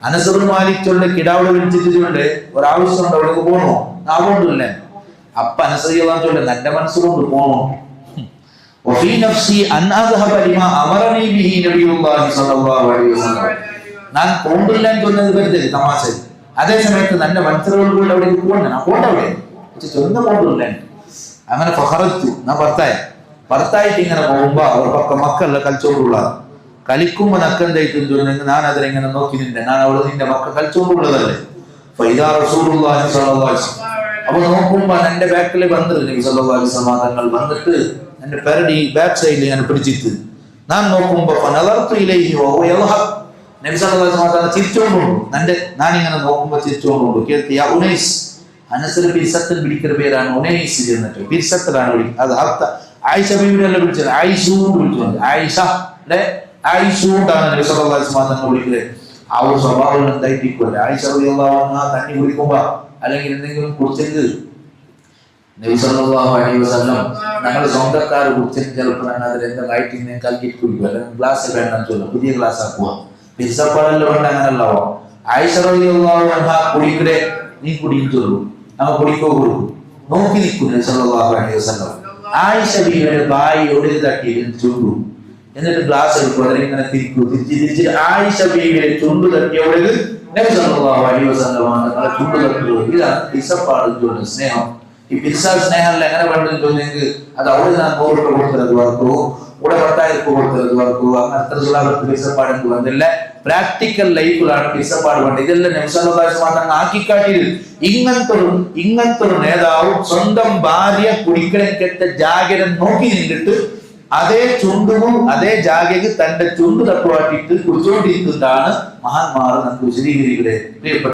അനസ് മാലിക് ചൊല്ലെ കിടാവിടെ വിളിച്ചിട്ടുണ്ട് ഒരാവശ്യമുണ്ട് അവിടേക്ക് പോകണോ ആവോണ്ടില്ലേ അപ്പ അനസ് ചൊല്ലെ എന്റെ മനസ്സുകൊണ്ട് പോകണോ ഞാൻ പോണ്ടില്ല എന്ന് ചൊന്നത് വെറുതെ തമാശ അതേ സമയത്ത് എന്റെ മനസ്സിലുള്ള അവിടേക്ക് പോകണ്ട ഞാൻ പോണ്ടവിടെ ചൊന്ന പോണ്ടില്ല അങ്ങനെ ഫഹറത്തു ഞാൻ ഭർത്തായിട്ട് ഇങ്ങനെ പോകുമ്പോ അവർ പക്ക മക്കളുടെ കളിച്ചോണ്ടുള്ള കളിക്കുമ്പോ നക്കെന്തായിട്ടും ചൊല്ലുന്നെങ്കിൽ ഞാൻ അതിനെങ്ങനെ നോക്കി നിന്നെ ഞാൻ അവിടെ നിന്റെ മക്കൾ കളിച്ചോണ്ടുള്ളതല്ലേ അപ്പൊ നോക്കുമ്പോ എന്റെ ബാക്കിൽ വന്നിട്ട് സമാധാനങ്ങൾ വന്നിട്ട് എന്റെ പെരടി ബാക്ക് സൈഡിൽ ഞാൻ പിടിച്ചിട്ട് ഞാൻ നോക്കുമ്പോ ചിരിച്ചോണ്ടുള്ളൂ ഞാനിങ്ങനെ നോക്കുമ്പോ ചിരിച്ചോണ്ടുള്ളൂ കേൾത്തിയ ഉനൈസ് അനസിൽ ബിർസത്തിൽ വിളിക്കുന്ന പേരാണ് ഉനൈസ് എന്നിട്ട് ബിർസത്തിലാണ് വിളിക്കുന്നത് അത് അർത്ഥ ആയിഷ ബീവിനെല്ലാം വിളിച്ചത് ആയിഷൂണ്ട് വിളിച്ചത് ആയിഷയുടെ ആയിഷൂണ്ടാണ് നബി സല്ലല്ലാഹു അലൈഹി വസല്ലം വിളിക്കുന്നത് ആ ഒരു സ്വഭാവം എന്തായിട്ടില്ല ആയിഷ റളിയല്ലാഹു അൻഹ തണ്ണി കുടിക്കുമ്പോ അല്ലെങ്കിൽ എന്തെങ്കിലും കുടിച്ചെങ്കിൽ നബി സല്ലല്ലാഹു അലൈഹി വസല്ലം ഞങ്ങൾ സ്വന്തക്കാർ കുടിച്ചെങ്കിൽ ചിലപ്പോൾ ഞാൻ അതിൽ എന്താ വയറ്റിൽ കലക്കിട്ട് കുടിക്കും അല്ലെങ്കിൽ ഗ്ലാസ് വേണ്ടെന്ന് ചൊല്ലും പുതിയ ഗ്ലാസ് ആക്കുക പിരിസപ്പാടെല്ലാം വേണ്ട അങ്ങനെയല്ലോ ആയിഷ റളിയല്ലാഹു അൻഹ കുടിക്കടെ നീ കുടിക്കും ചൊല്ലു ഞങ്ങൾ കുടിക്കോ കൊടുക്കും നോക്കി നിൽക്കും നബി സല്ലല്ലാഹു അലൈഹി വസല്ലം ആയിഷ ബീവിയുടെ ബായിയോട് തട്ടി ചുണ്ടു എന്നിട്ട് ഗ്ലാസ് എടുക്കും അതിലിങ്ങനെ തിരിച്ച് ആയിഷ ബീവിയുടെ ചുണ്ടു തട്ടിയോട് നബി സല്ലല്ലാഹു അലൈഹി വസല്ലം ചുണ്ടു തട്ടുക ഇതാണ് പിരിസപ്പാട് സ്നേഹം ഈ പിരിസാ സ്നേഹം എങ്ങനെ വേണ്ടെന്ന് തോന്നിയെങ്കിൽ അത് അവിടെ ഞാൻ 100 രൂപ കൊടുത്തത് വർക്കോ ഇവിടെ 10,000 രൂപ കൊടുത്തത് വർക്കോ അങ്ങനത്തെ പിരിസപ്പാടെന്ന് വന്നില്ല പ്രാക്ടിക്കൽ ലൈഫിലാണ് പിരിസപ്പാട് വേണ്ടത് ഇതെല്ലാം നബി സല്ലല്ലാഹു അലൈഹി വസല്ലം ആക്കിക്കാട്ടിയത് ഇങ്ങനത്തെ ഒരു നേതാവ് സ്വന്തം ഭാര്യ കുടിക്കണക്കെട്ട ജാഗ്രത നോക്കി നിന്നിട്ട് അതേ ചുണ്ടും അതേ ജാഗയ്ക്ക് തന്റെ ചുണ്ടു തട്ടുവാട്ടിട്ട് കുടിച്ചോണ്ടിരിക്കുന്നതാണ് മഹാന്മാർ നമുക്ക് വിശദീകരിക്കുന്നത് പ്രിയപ്പെട്ട